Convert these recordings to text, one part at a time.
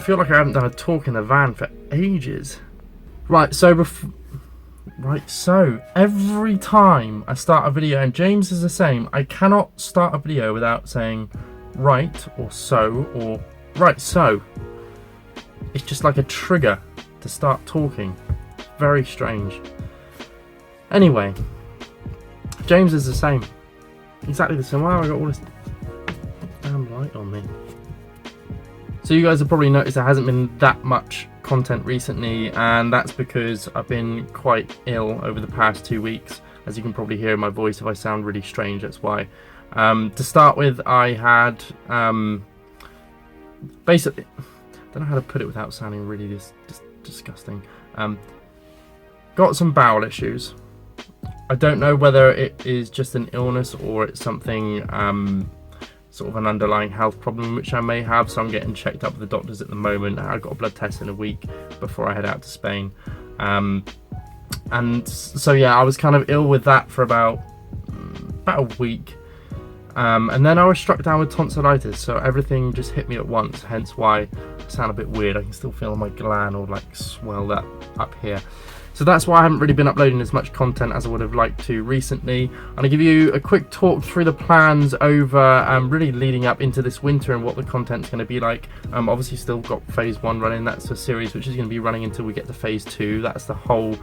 feel like I haven't done a talk in the van for ages. Right, so every time I start a video, and James is the same, I cannot start a video without saying right or so or right so. It's just like a trigger to start talking. Very strange. Anyway, James is the same. Exactly the same. Wow, I got all this damn light on me. So you guys have probably noticed there hasn't been that much content recently, and that's because I've been quite ill over the past 2 weeks. As you can probably hear in my voice, if I sound really strange, that's why. To start with, I had basically, I don't know how to put it without sounding really disgusting. Got some bowel issues. I don't know whether it is just an illness or it's something sort of an underlying health problem which I may have, so I'm getting checked up with the doctors at the moment. I've got a blood test in a week before I head out to Spain, and so yeah, I was kind of ill with that for about a week, and then I was struck down with tonsillitis, so everything just hit me at once, hence why I sound a bit weird. I can still feel my gland or like swell up here. So that's why I haven't really been uploading as much content as I would have liked to recently. I'm going to give you a quick talk through the plans over really leading up into this winter and what the content's going to be like. Obviously still got phase 1 running. That's a series which is going to be running until we get to phase 2. That's the whole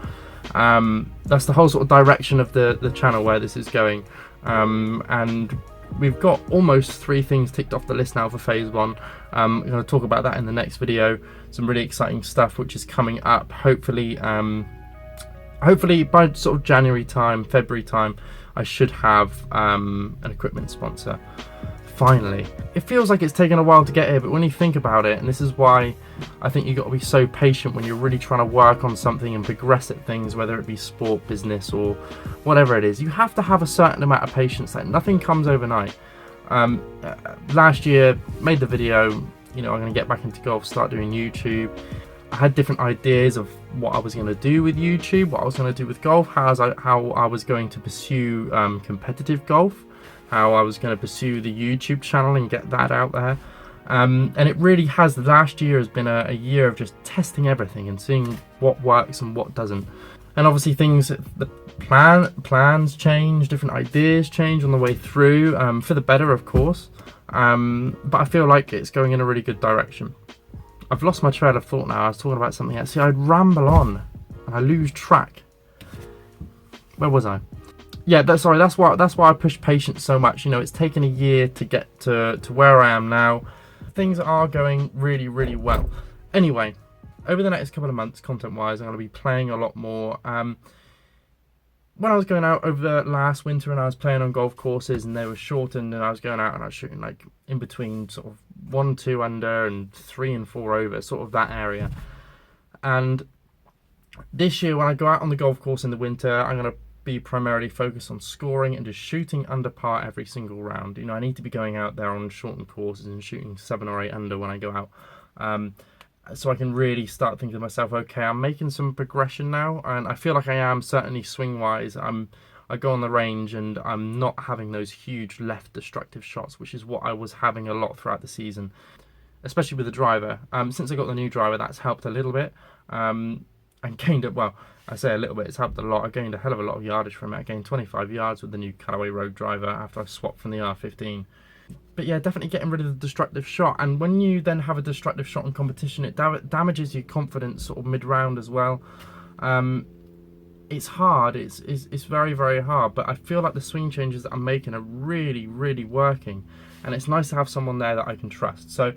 sort of direction of the channel where this is going. And we've got almost 3 things ticked off the list now for phase 1. I'm going to talk about that in the next video. Some really exciting stuff which is coming up. Hopefully by sort of January time, February time, I should have an equipment sponsor. Finally. It feels like it's taken a while to get here, but when you think about it, and this is why I think you've got to be so patient when you're really trying to work on something and progress at things, whether it be sport, business, or whatever it is, you have to have a certain amount of patience. Like, nothing comes overnight. Last year, made the video, you know, I'm going to get back into golf, start doing YouTube. I had different ideas of what I was going to do with YouTube, what I was going to do with golf, how I was going to pursue competitive golf, how I was going to pursue the YouTube channel and get that out there. And it really has, the last year has been a year of just testing everything and seeing what works and what doesn't. And obviously the plans change, different ideas change on the way through, for the better of course. But I feel like it's going in a really good direction. I've lost my trail of thought now. I was talking about something else. See, I'd ramble on and I lose track. Where was I? Yeah, that's why I push patience so much. You know, it's taken a year to get to where I am now. Things are going really, really well. Anyway, over the next couple of months, content-wise, I'm going to be playing a lot more. When I was going out over the last winter and I was playing on golf courses and they were shortened, and I was going out and I was shooting like in between sort of 1-2 under and 3 and 4 over, sort of that area. And this year when I go out on the golf course in the winter, I'm going to be primarily focused on scoring and just shooting under par every single round. You know, I need to be going out there on shortened courses and shooting 7 or 8 under when I go out. So I can really start thinking to myself, okay, I'm making some progression now, and I feel like I am, certainly swing-wise. I go on the range and I'm not having those huge left destructive shots, which is what I was having a lot throughout the season, especially with the driver. Since I got the new driver, that's helped a little bit, and gained it, well, I say a little bit, it's helped a lot. I gained a hell of a lot of yardage from it. I gained 25 yards with the new Callaway Road driver after I swapped from the R15. But yeah, definitely getting rid of the destructive shot. And when you then have a destructive shot in competition, it damages your confidence sort of mid-round as well. It's hard. It's very, very hard. But I feel like the swing changes that I'm making are really, really working. And it's nice to have someone there that I can trust. So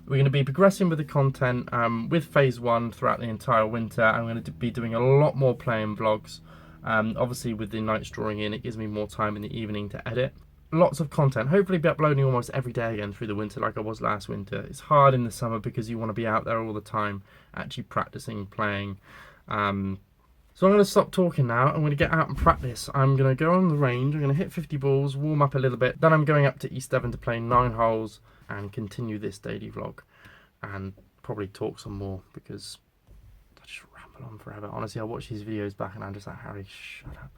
we're going to be progressing with the content with phase 1 throughout the entire winter. I'm going to be doing a lot more playing vlogs. Obviously with the nights drawing in, it gives me more time in the evening to edit. Lots of content, hopefully be uploading almost every day again through the winter like I was last winter. It's hard in the summer because you want to be out there all the time, actually practicing, playing. So I'm going to stop talking now. I'm going to get out and practice. I'm going to go on the range, I'm going to hit 50 balls, warm up a little bit. Then I'm going up to East Devon to play 9 holes and continue this daily vlog. And probably talk some more because I just ramble on forever. Honestly, I watch these videos back and I'm just like, Harry, shut up.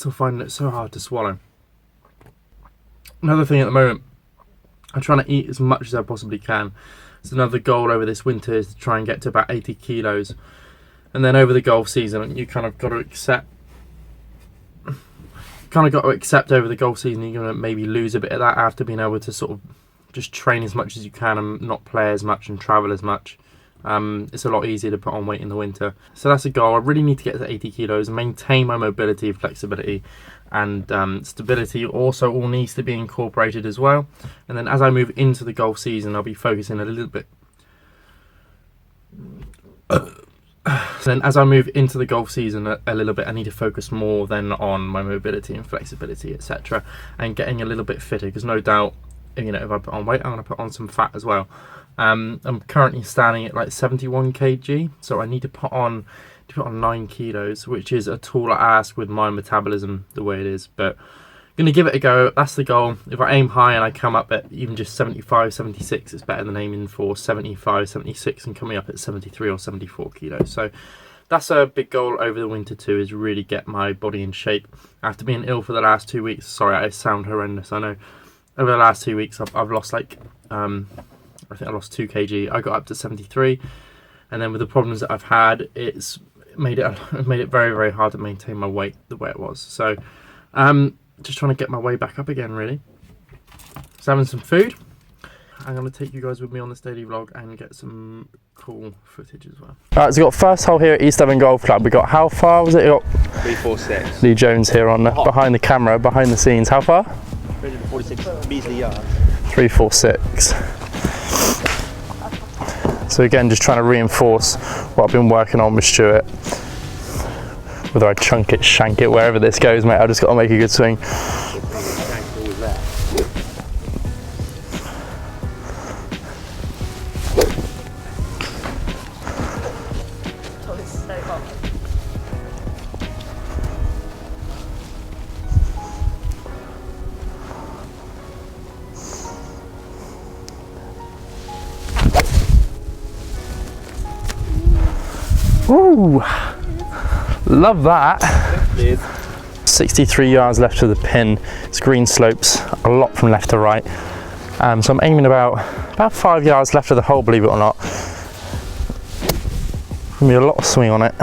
still finding it so hard to swallow. Another thing at the moment, I'm trying to eat as much as I possibly can. So another goal over this winter is to try and get to about 80 kilos. And then over the golf season, you kind of got to accept over the golf season you're going to maybe lose a bit of that after being able to sort of just train as much as you can and not play as much and travel as much. It's a lot easier to put on weight in the winter. So that's a goal. I really need to get to 80 kilos and maintain my mobility, flexibility and stability also all needs to be incorporated as well. And then as I move into the golf season, I'll be focusing a little bit then as I move into the golf season a little bit, I need to focus more then on my mobility and flexibility, etc., and getting a little bit fitter, because no doubt, you know, if I put on weight, I'm going to put on some fat as well. I'm currently standing at like 71 kg, so I need to put on 9 kilos, which is a tall ask with my metabolism the way it is, but I'm going to give it a go. That's the goal. If I aim high and I come up at even just 75, 76, it's better than aiming for 75, 76 and coming up at 73 or 74 kilos. So that's a big goal over the winter too, is really get my body in shape. After being ill for the last 2 weeks, sorry, I sound horrendous, I know. Over the last 2 weeks, I've lost like, I think I lost 2 kg. I got up to 73, and then with the problems that I've had, it's made it very, very hard to maintain my weight the way it was. So, just trying to get my way back up again, really. So having some food. I'm going to take you guys with me on this daily vlog and get some cool footage as well. Alright, so we've got first hole here at East Devon Golf Club. We got, how far was it? We got 346. Lee Jones here on behind the camera, behind the scenes. How far? 346 measly yards. 346. So again, just trying to reinforce what I've been working on with Stuart. Whether I chunk it, shank it, wherever this goes, mate, I've just got to make a good swing. Ooh, love that. 63 yards left of the pin. It's green slopes, a lot from left to right. So I'm aiming about 5 yards left of the hole, believe it or not. Gonna be a lot of swing on it.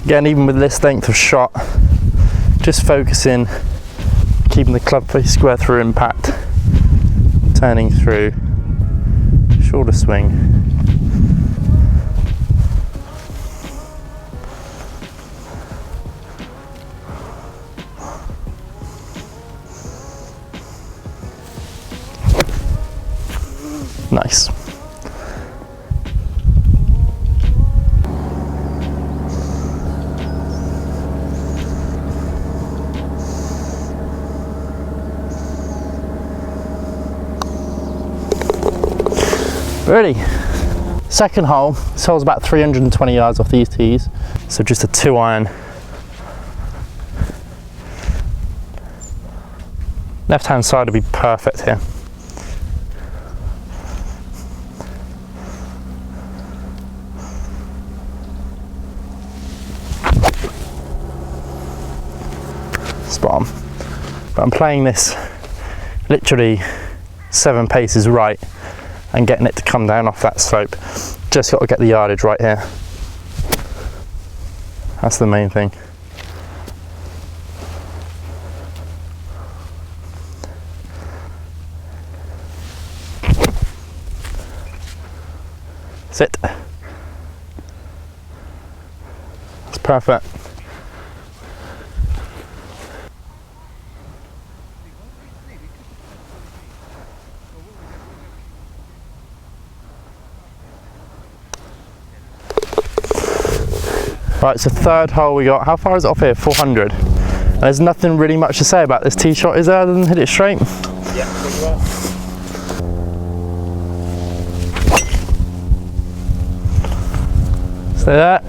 Again, even with this length of shot, just focusing, keeping the club face square through impact, turning through. Shorter swing. Nice. Ready. Second hole. This hole's about 320 yards off these tees, so just a 2-iron. Left hand side would be perfect here. Spot on. But I'm playing this literally 7 paces right and getting it to come down off that slope. Just got to get the yardage right here. That's the main thing. Sit. That's perfect. Right, so third hole we got. How far is it off here? 400. And there's nothing really much to say about this tee shot, is there, other than hit it straight? Yeah, pretty well. Stay there.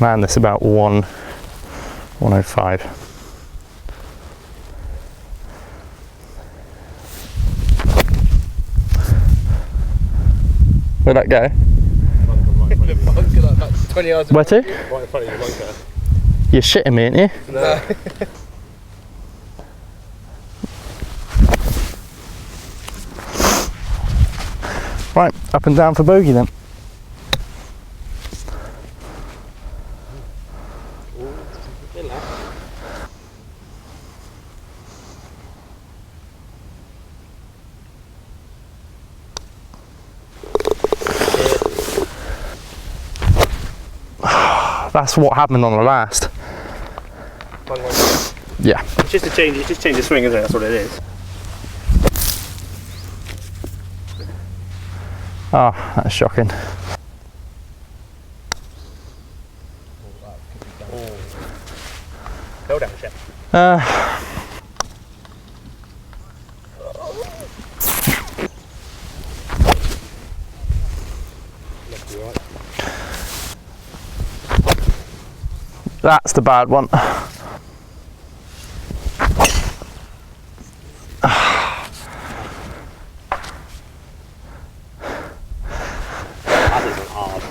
Man, this about 105. Where'd that go? Like 20 yards. Where to? Right in front of you, bunker. You're shitting me, aren't you? No. Right, up and down for bogey then. That's what happened on the last. Yeah. It's just a change. It's just change the swing, isn't it? That's what it is. Oh, that's shocking. Hold down, Shep. That's the bad one. That isn't hard.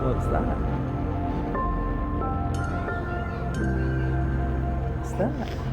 What's that? What's that?